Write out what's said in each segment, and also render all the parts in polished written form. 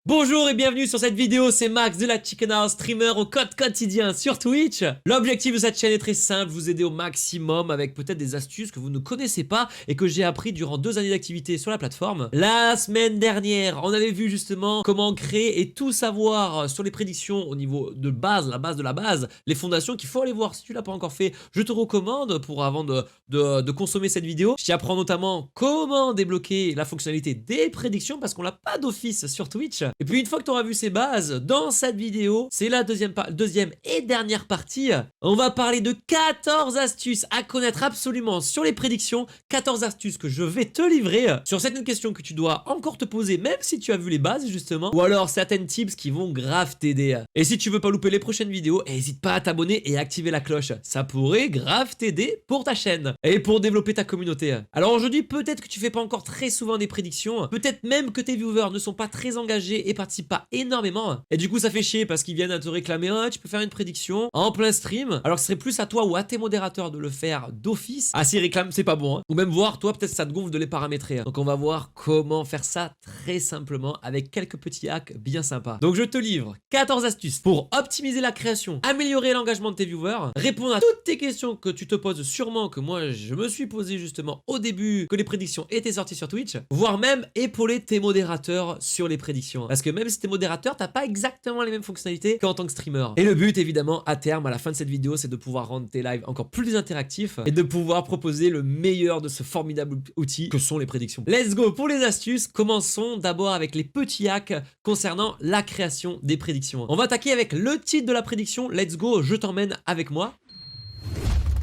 Bonjour et bienvenue sur cette vidéo, c'est Max de la Chicken House, streamer au code quotidien sur Twitch. L'objectif de cette chaîne est très simple, vous aider au maximum avec peut-être des astuces que vous ne connaissez pas et que j'ai appris durant 2 années d'activité sur la plateforme. La semaine dernière, on avait vu justement comment créer et tout savoir sur les prédictions au niveau de base, la base de la base, les fondations qu'il faut aller voir. Si tu l'as pas encore fait, je te recommande pour avant de consommer cette vidéo. Je t'y apprends notamment comment débloquer la fonctionnalité des prédictions parce qu'on l'a pas d'office sur Twitch. Et puis une fois que tu auras vu ces bases, dans cette vidéo, c'est la deuxième et dernière partie, on va parler de 14 astuces à connaître absolument sur les prédictions, 14 astuces que je vais te livrer sur certaines questions que tu dois encore te poser, même si tu as vu les bases justement, ou alors certaines tips qui vont grave t'aider. Et si tu veux pas louper les prochaines vidéos, n'hésite pas à t'abonner et à activer la cloche, ça pourrait grave t'aider pour ta chaîne et pour développer ta communauté. Alors aujourd'hui, peut-être que tu fais pas encore très souvent des prédictions, peut-être même que tes viewers ne sont pas très engagés et participent pas énormément. Et du coup, ça fait chier parce qu'ils viennent à te réclamer « Oh, tu peux faire une prédiction en plein stream ». Alors que ce serait plus à toi ou à tes modérateurs de le faire d'office. Ah, s'ils réclament, c'est pas bon. Ou même voir, toi, peut-être ça te gonfle de les paramétrer. Donc on va voir comment faire ça très simplement avec quelques petits hacks bien sympas. Donc je te livre 14 astuces pour optimiser la création, améliorer l'engagement de tes viewers, répondre à toutes tes questions que tu te poses sûrement, que moi je me suis posé justement au début que les prédictions étaient sorties sur Twitch, voire même épauler tes modérateurs sur les prédictions. Parce que même si t'es modérateur, t'as pas exactement les mêmes fonctionnalités qu'en tant que streamer. Et le but évidemment à terme, à la fin de cette vidéo, c'est de pouvoir rendre tes lives encore plus interactifs et de pouvoir proposer le meilleur de ce formidable outil que sont les prédictions. Let's go pour les astuces. Commençons d'abord avec les petits hacks concernant la création des prédictions. On va attaquer avec le titre de la prédiction. Let's go, je t'emmène avec moi.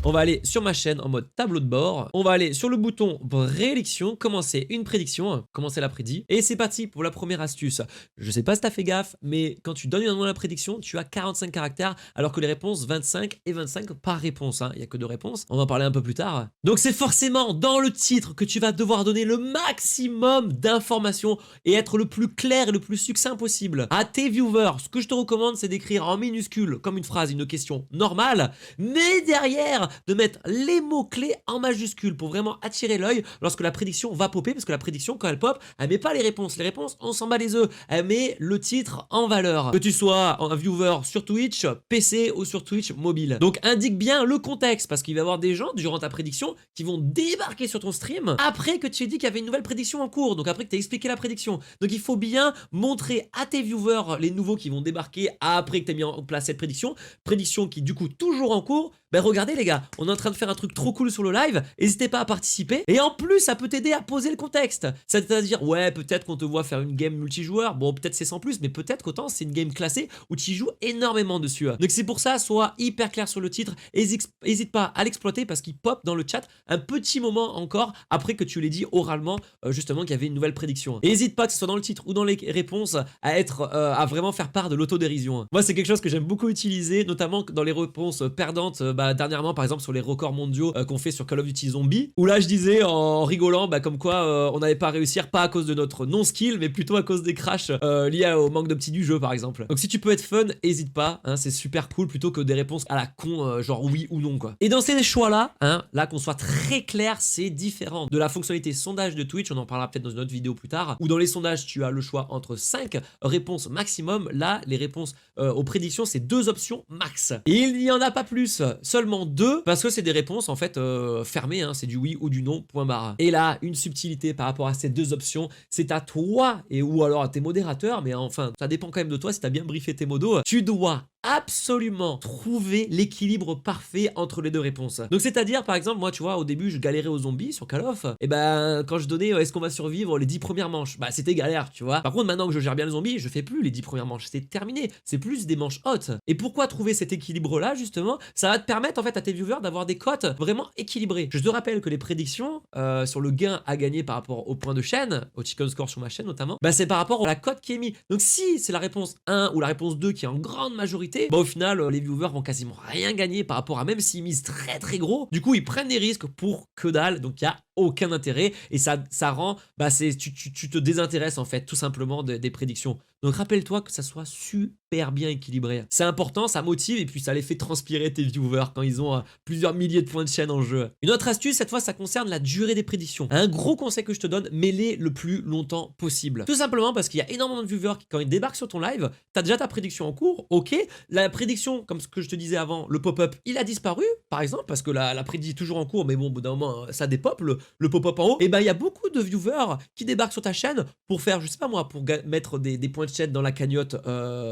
On va aller sur ma chaîne en mode tableau de bord. On va aller sur le bouton prédiction, commencer une prédiction, commencer la prédit. Et c'est parti pour la première astuce. Je sais pas si t'as fait gaffe, mais quand tu donnes un nom à la prédiction, tu as 45 caractères, alors que les réponses 25 et 25 par réponse. Il n'y a que 2 réponses. On va en parler un peu plus tard. Donc c'est forcément dans le titre que tu vas devoir donner le maximum d'informations et être le plus clair et le plus succinct possible à tes viewers. Ce que je te recommande, c'est d'écrire en minuscule, comme une phrase, une question normale, mais derrière, de mettre les mots-clés en majuscules pour vraiment attirer l'œil lorsque la prédiction va popper, parce que la prédiction, quand elle pop, elle met pas les réponses. Les réponses, on s'en bat les œufs. Elle met le titre en valeur. Que tu sois un viewer sur Twitch, PC ou sur Twitch mobile. Donc indique bien le contexte, parce qu'il va y avoir des gens, durant ta prédiction, qui vont débarquer sur ton stream après que tu aies dit qu'il y avait une nouvelle prédiction en cours, donc après que tu as expliqué la prédiction. Donc il faut bien montrer à tes viewers, les nouveaux qui vont débarquer après que tu aies mis en place cette prédiction qui du coup toujours en cours. Ben regardez les gars, on est en train de faire un truc trop cool sur le live, n'hésitez pas à participer, et en plus ça peut t'aider à poser le contexte, c'est-à-dire ouais peut-être qu'on te voit faire une game multijoueur, bon peut-être c'est sans plus, mais peut-être qu'autant c'est une game classée où tu y joues énormément dessus. Donc c'est pour ça, sois hyper clair sur le titre, hésite pas à l'exploiter parce qu'il pop dans le chat un petit moment encore après que tu l'aies dit oralement justement qu'il y avait une nouvelle prédiction. Et n'hésite pas que ce soit dans le titre ou dans les réponses à vraiment faire part de l'autodérision. Moi c'est quelque chose que j'aime beaucoup utiliser, notamment dans les réponses perdantes. Dernièrement par exemple sur les records mondiaux qu'on fait sur Call of Duty Zombie, où là je disais en rigolant comme quoi on n'avait pas à réussir, pas à cause de notre non-skill, mais plutôt à cause des crashs liés au manque d'opti du jeu par exemple. Donc si tu peux être fun, hésite pas, c'est super cool, plutôt que des réponses à la con genre oui ou non quoi. Et dans ces choix là, là qu'on soit très clair, c'est différent de la fonctionnalité sondage de Twitch, on en parlera peut-être dans une autre vidéo plus tard, où dans les sondages tu as le choix entre 5 réponses maximum. Là les réponses aux prédictions c'est 2 options max, et il n'y en a pas plus, seulement 2 parce que c'est des réponses en fait fermées, c'est du oui ou du non, point barre. Et là une subtilité par rapport à ces 2 options, c'est à toi et ou alors à tes modérateurs, mais enfin ça dépend quand même de toi si t'as bien briefé tes modos, tu dois absolument trouver l'équilibre parfait entre les 2 réponses. Donc c'est à dire par exemple moi tu vois au début je galérais aux zombies sur Call of, et quand je donnais est-ce qu'on va survivre les 10 premières manches, c'était galère tu vois. Par contre maintenant que je gère bien le zombie, je fais plus les 10 premières manches, c'est terminé, c'est plus des manches hautes. Et pourquoi trouver cet équilibre là justement? Ça va te permettre en fait à tes viewers d'avoir des cotes vraiment équilibrées. Je te rappelle que les prédictions sur le gain à gagner par rapport au point de chaîne, au chicken score sur ma chaîne notamment, c'est par rapport à la cote qui est mise. Donc si c'est la réponse 1 ou la réponse 2 qui est en grande majorité majorité, bah au final, les viewers vont quasiment rien gagner par rapport à même s'ils misent très très gros. Du coup, ils prennent des risques pour que dalle, donc il y a aucun intérêt et ça rend, bah tu te désintéresses en fait tout simplement des prédictions. Donc rappelle-toi que ça soit super bien équilibré. C'est important, ça motive et puis ça les fait transpirer tes viewers quand ils ont plusieurs milliers de points de chaîne en jeu. Une autre astuce, cette fois, ça concerne la durée des prédictions. Un gros conseil que je te donne, mets-les le plus longtemps possible. Tout simplement parce qu'il y a énormément de viewers qui, quand ils débarquent sur ton live, t'as déjà ta prédiction en cours, ok. La prédiction, comme ce que je te disais avant, le pop-up, il a disparu, par exemple, parce que la prédiction est toujours en cours, mais bon, au bout d'un moment, ça dépop, le pop-up en haut. Et ben, il y a beaucoup de viewers qui débarquent sur ta chaîne pour faire, je sais pas moi, pour mettre des points de chaîne dans la cagnotte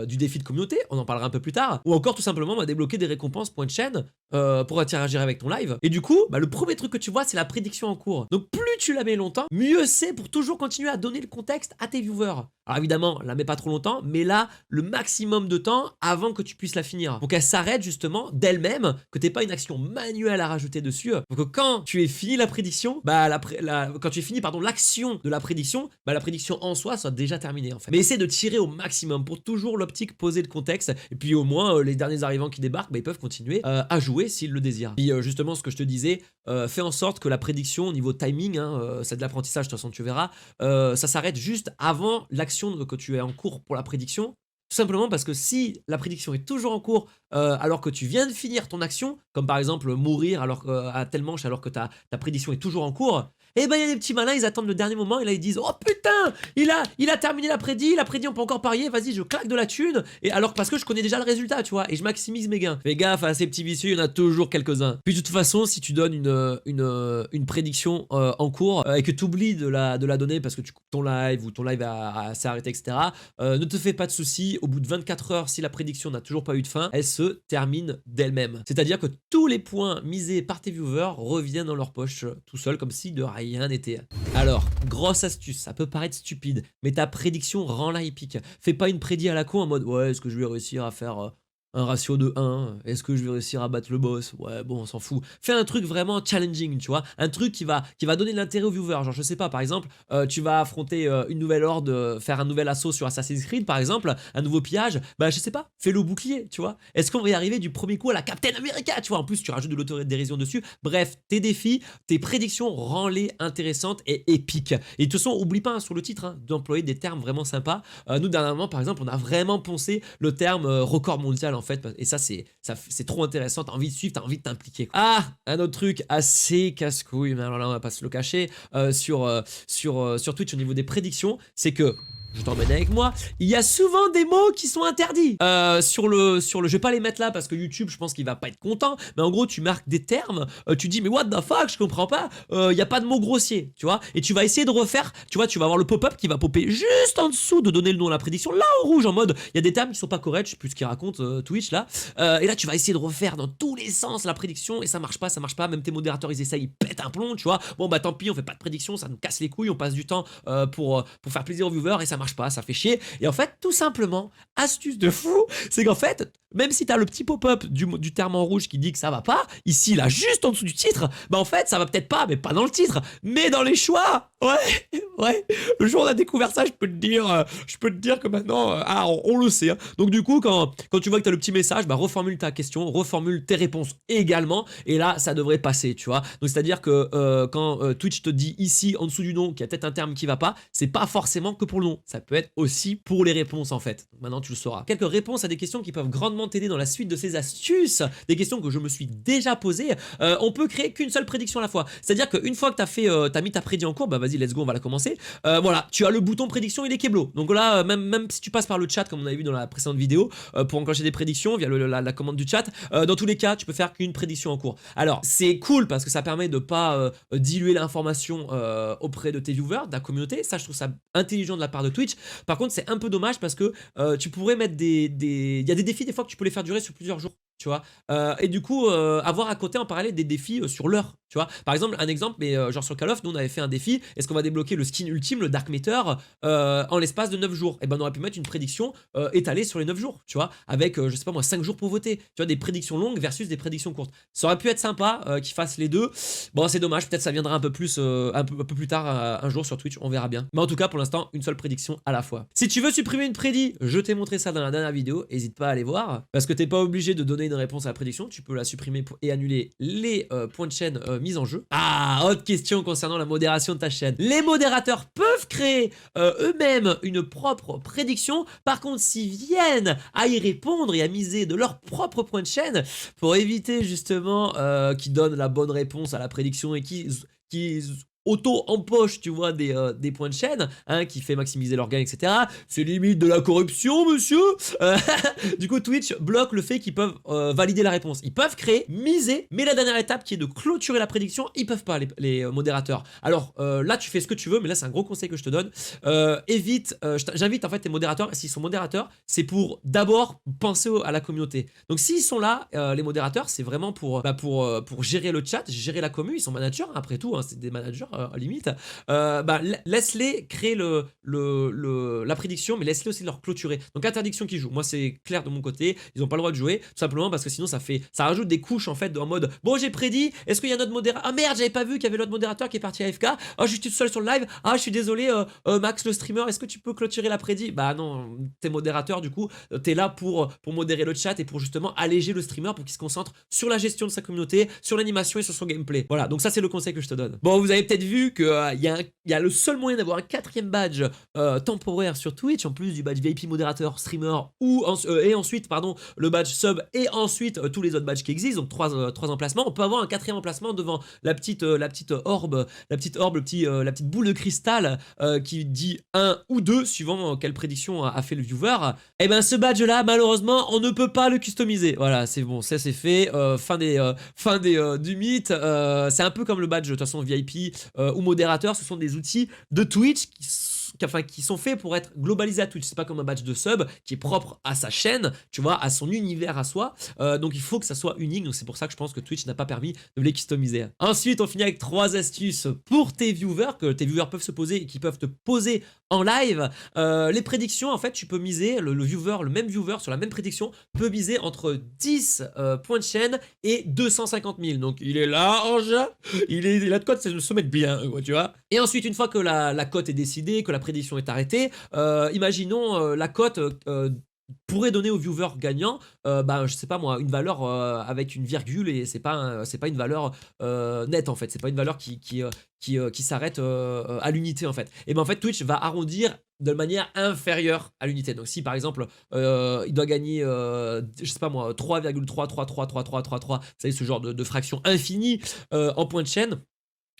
du défi de communauté, on en parlera un peu plus tard, ou encore tout simplement débloquer des récompenses points de chaîne pour interagir avec ton live. Et du coup, bah, le premier truc que tu vois, c'est la prédiction en cours. Donc plus tu la mets longtemps, mieux c'est pour toujours continuer à donner le contexte à tes viewers. Alors évidemment, la mets pas trop longtemps, mais là, le maximum de temps avant que tu puisses la finir. Pour qu'elle s'arrête justement d'elle-même, que t'aies pas une action manuelle à rajouter dessus. Pour que quand tu aies fini la prédiction, bah quand tu aies fini l'action de la prédiction, bah la prédiction en soi soit déjà terminée en fait. Mais essaie de tirer au maximum pour toujours l'optique poser le contexte. Et puis au moins, les derniers arrivants qui débarquent, bah, ils peuvent continuer à jouer s'ils le désirent. Puis justement, ce que je te disais, fais en sorte que la prédiction au niveau timing, c'est de l'apprentissage de toute façon tu verras, ça s'arrête juste avant l'action que tu es en cours pour la prédiction. Tout simplement parce que si la prédiction est toujours en cours alors que tu viens de finir ton action, comme par exemple mourir à telle manche alors que ta prédiction est toujours en cours, et ben il y a des petits malins, ils attendent le dernier moment et là ils disent oh putain, il a terminé la prédit on peut encore parier, vas-y je claque de la thune, et alors parce que je connais déjà le résultat tu vois, et je maximise mes gains. Fais gaffe à ces petits vicieux, il y en a toujours quelques-uns. Puis de toute façon, si tu donnes une prédiction en cours et que tu oublies de la donner parce que tu coupes ton live ou ton live s'est arrêté etc, ne te fais pas de soucis, au bout de 24 heures si la prédiction n'a toujours pas eu de fin, elle se termine d'elle-même. C'est-à-dire que tous les points misés par tes viewers reviennent dans leur poche tout seul comme si de rien n'était. Alors, grosse astuce, ça peut paraître stupide, mais ta prédiction rend-la épique. Fais pas une prédit à la con en mode ouais, est-ce que je vais réussir à faire un ratio de 1, est-ce que je vais réussir à battre le boss? Ouais, bon, on s'en fout. Fais un truc vraiment challenging, tu vois, un truc qui va donner de l'intérêt aux viewers. Genre, je sais pas, par exemple, tu vas affronter une nouvelle horde, faire un nouvel assaut sur Assassin's Creed, par exemple, un nouveau pillage, bah je sais pas, fais-le au bouclier, tu vois. Est-ce qu'on va y arriver du premier coup à la Captain America, tu vois? En plus, tu rajoutes de l'autodérision dessus. Bref, tes défis, tes prédictions, rends-les intéressantes et épiques. Et de toute façon, oublie pas sur le titre d'employer des termes vraiment sympas. Nous, dernièrement, par exemple, on a vraiment poncé le terme record mondial en fait, et ça c'est trop intéressant, t'as envie de suivre, t'as envie de t'impliquer. Ah, un autre truc assez casse-couille, mais alors là on va pas se le cacher, sur Twitch au niveau des prédictions, c'est que je t'emmène avec moi, il y a souvent des mots qui sont interdits. Je vais pas les mettre là parce que YouTube, je pense qu'il va pas être content, mais en gros, tu marques des termes, tu dis, mais what the fuck, je comprends pas, il y a pas de mots grossiers, tu vois, et tu vas essayer de refaire, tu vois, tu vas avoir le pop-up qui va popper juste en dessous de donner le nom à la prédiction, là en rouge, en mode, il y a des termes qui sont pas corrects, je sais plus ce qu'il raconte Twitch là, et là, tu vas essayer de refaire dans tous les sens la prédiction, et ça marche pas, même tes modérateurs, ils essayent, ils pètent un plomb, tu vois, bon bah tant pis, on fait pas de prédiction, ça nous casse les couilles, on passe du temps pour faire plaisir aux viewers, et ça marche pas, ça fait chier. Et en fait, tout simplement, astuce de fou, c'est qu'en fait, même si t'as le petit pop-up du terme en rouge qui dit que ça va pas, ici, là, juste en dessous du titre, bah en fait, ça va peut-être pas, mais pas dans le titre, mais dans les choix. Ouais. Le jour où on a découvert ça, je peux te dire que maintenant, on le sait. Donc du coup, quand tu vois que t'as le petit message, bah reformule ta question, reformule tes réponses également, et là, ça devrait passer, tu vois. Donc c'est-à-dire que quand Twitch te dit ici, en dessous du nom, qu'il y a peut-être un terme qui va pas, c'est pas forcément que pour le nom, ça peut être aussi pour les réponses en fait. Donc, maintenant, tu le sauras. Quelques réponses à des questions qui peuvent grandement t'aider dans la suite de ces astuces, des questions que je me suis déjà posées. On peut créer qu'une seule prédiction à la fois. C'est-à-dire qu'une fois que t'as mis ta prédiction en cours, bah vas-y, let's go, on va la commencer. Voilà, tu as le bouton prédiction, il est keblo. Donc là, même si tu passes par le chat, comme on avait vu dans la précédente vidéo, pour enclencher des prédictions via la commande du chat, dans tous les cas, tu peux faire qu'une prédiction en cours. Alors, c'est cool parce que ça permet de pas diluer l'information auprès de tes viewers, de ta communauté. Ça, je trouve ça intelligent de la part de Twitch. Par contre, c'est un peu dommage parce que tu pourrais mettre il y a des défis des fois que tu peux les faire durer sur plusieurs jours. tu vois. Et du coup, avoir à côté en parallèle des défis sur l'heure, tu vois. Par exemple, un exemple, mais genre sur Call of, nous on avait fait un défi. Est-ce qu'on va débloquer le skin ultime, le Dark Matter, en l'espace de 9 jours? Et ben on aurait pu mettre une prédiction étalée sur les 9 jours, tu vois, avec, je sais pas moi, 5 jours pour voter. Tu vois, des prédictions longues versus des prédictions courtes. Ça aurait pu être sympa qu'ils fassent les deux. Bon, c'est dommage, peut-être ça viendra un peu plus, un peu plus tard, un jour sur Twitch, on verra bien. Mais en tout cas, pour l'instant, une seule prédiction à la fois. Si tu veux supprimer une prédit, je t'ai montré ça dans la dernière vidéo, n'hésite pas à aller voir, parce que t'es pas obligé de donner une réponse à la prédiction, tu peux la supprimer et annuler les points de chaîne mis en jeu. Ah, autre question concernant la modération de ta chaîne. Les modérateurs peuvent créer eux-mêmes une propre prédiction, par contre s'ils viennent à y répondre et à miser de leur propre point de chaîne, pour éviter justement qu'ils donnent la bonne réponse à la prédiction et qu'ils auto-empoche, tu vois, des points de chaîne, hein, qui fait maximiser leur gain, etc. C'est limite de la corruption, monsieur. Du coup, Twitch bloque le fait qu'ils peuvent valider la réponse. Ils peuvent créer, miser, mais la dernière étape qui est de clôturer la prédiction, ils peuvent pas, les modérateurs. Alors là, tu fais ce que tu veux, mais là, c'est un gros conseil que je te donne. Évite, j'invite en fait tes modérateurs, s'ils sont modérateurs, c'est pour d'abord penser à la communauté. Donc s'ils sont là, les modérateurs, c'est vraiment pour gérer le chat, gérer la commu, ils sont managers, hein, après tout, hein, c'est des managers limite, laisse-les créer la prédiction, mais laisse-les aussi leur clôturer. Donc interdiction qu'ils jouent. Moi c'est clair de mon côté, ils n'ont pas le droit de jouer, tout simplement parce que sinon ça rajoute des couches en fait en mode bon j'ai prédit, est-ce qu'il y a notre modérateur? Ah merde, j'avais pas vu qu'il y avait l'autre modérateur qui est parti AFK. Ah je suis tout seul sur le live. Ah je suis désolé Max le streamer, est-ce que tu peux clôturer la prédit? Bah non, t'es modérateur du coup, t'es là pour modérer le chat et pour justement alléger le streamer pour qu'il se concentre sur la gestion de sa communauté, sur l'animation et sur son gameplay. Voilà, donc ça c'est le conseil que je te donne. Bon, vous avez peut-être vu qu'il y a le seul moyen d'avoir un 4e badge temporaire sur Twitch, en plus du badge VIP modérateur, streamer, et ensuite, pardon, le badge sub, et ensuite tous les autres badges qui existent, donc 3 emplacements. On peut avoir un 4e emplacement devant la petite orbe, la petite boule de cristal qui dit 1 ou 2, suivant quelle prédiction a fait le viewer. Et ben ce badge-là, malheureusement, on ne peut pas le customiser. Voilà, c'est bon, ça c'est fait. Fin du mythe. C'est un peu comme le badge, de toute façon, VIP ou modérateur, ce sont des outils de Twitch qui sont faits pour être globalisés à Twitch. C'est pas comme un badge de sub qui est propre à sa chaîne, tu vois, à son univers à soi. Donc il faut que ça soit unique. Donc c'est pour ça que je pense que Twitch n'a pas permis de les customiser. Ensuite, on finit avec 3 astuces pour tes viewers, que tes viewers peuvent se poser et qui peuvent te poser en live. Les prédictions, en fait, tu peux miser, le même viewer sur la même prédiction peut miser entre 10 points de chaîne et 250 000. Donc il est large, il a de quoi se mettre bien, tu vois. Et ensuite, une fois que la cote est décidée, que la prédiction est arrêtée, imaginons la cote pourrait donner au viewer gagnant, je sais pas moi, une valeur avec une virgule, et c'est pas une valeur nette en fait, c'est pas une valeur qui s'arrête à l'unité en fait. Et ben en fait Twitch va arrondir de manière inférieure à l'unité. Donc si par exemple il doit gagner je sais pas moi 3,3333333, vous savez ce genre de fraction infinie en point de chaîne.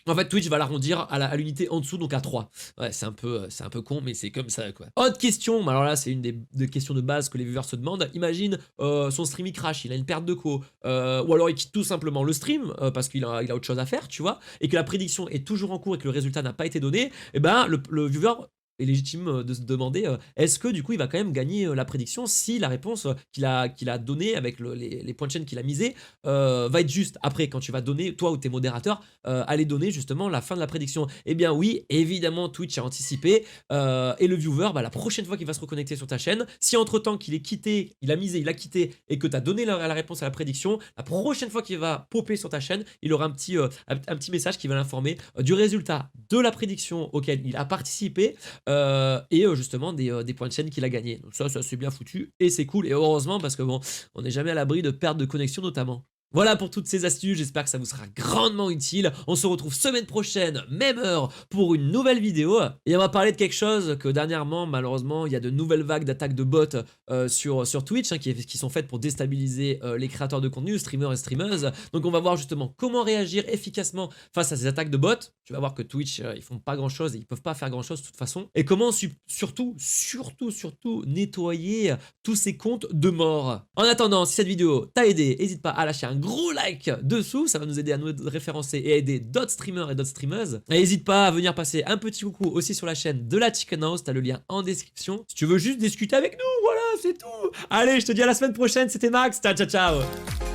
En fait, Twitch va l'arrondir à l'unité en dessous, donc à 3. Ouais, c'est un peu con, mais c'est comme ça, quoi. Autre question, alors là, c'est une des questions de base que les viewers se demandent. Imagine, son stream, il crash, il a une perte de co, ou alors il quitte tout simplement le stream, parce qu'il a autre chose à faire, tu vois, et que la prédiction est toujours en cours et que le résultat n'a pas été donné, et ben, le viewer est légitime de se demander est-ce que du coup il va quand même gagner la prédiction si la réponse qu'il a donnée avec les points de chaîne qu'il a misé va être juste. Après, quand tu vas donner, toi ou tes modérateurs, aller donner justement la fin de la prédiction. Eh bien oui, évidemment Twitch a anticipé et le viewer, la prochaine fois qu'il va se reconnecter sur ta chaîne, si entre temps qu'il est quitté, il a misé, il a quitté et que tu as donné la réponse à la prédiction, la prochaine fois qu'il va popper sur ta chaîne, il aura un petit message qui va l'informer du résultat de la prédiction auquel il a participé et justement des points de chaîne qu'il a gagné. Donc ça c'est bien foutu et c'est cool, et heureusement, parce que bon, on n'est jamais à l'abri de perte de connexion notamment. Voilà pour toutes ces astuces, j'espère que ça vous sera grandement utile. On se retrouve semaine prochaine, même heure, pour une nouvelle vidéo. Et on va parler de quelque chose que dernièrement, malheureusement, il y a de nouvelles vagues d'attaques de bots sur Twitch, hein, qui sont faites pour déstabiliser les créateurs de contenu, streamers et streameuses. Donc on va voir justement comment réagir efficacement face à ces attaques de bots. Tu vas voir que Twitch, ils font pas grand chose et ils peuvent pas faire grand chose de toute façon. Et comment surtout nettoyer tous ces comptes de mort. En attendant, si cette vidéo t'a aidé, n'hésite pas à lâcher un gros like dessous, ça va nous aider à nous référencer et aider d'autres streamers et d'autres streameuses. Et n'hésite pas à venir passer un petit coucou aussi sur la chaîne de la Chicken House, t'as le lien en description. Si tu veux juste discuter avec nous, voilà, c'est tout. Allez, je te dis à la semaine prochaine, c'était Max, ciao ciao ciao.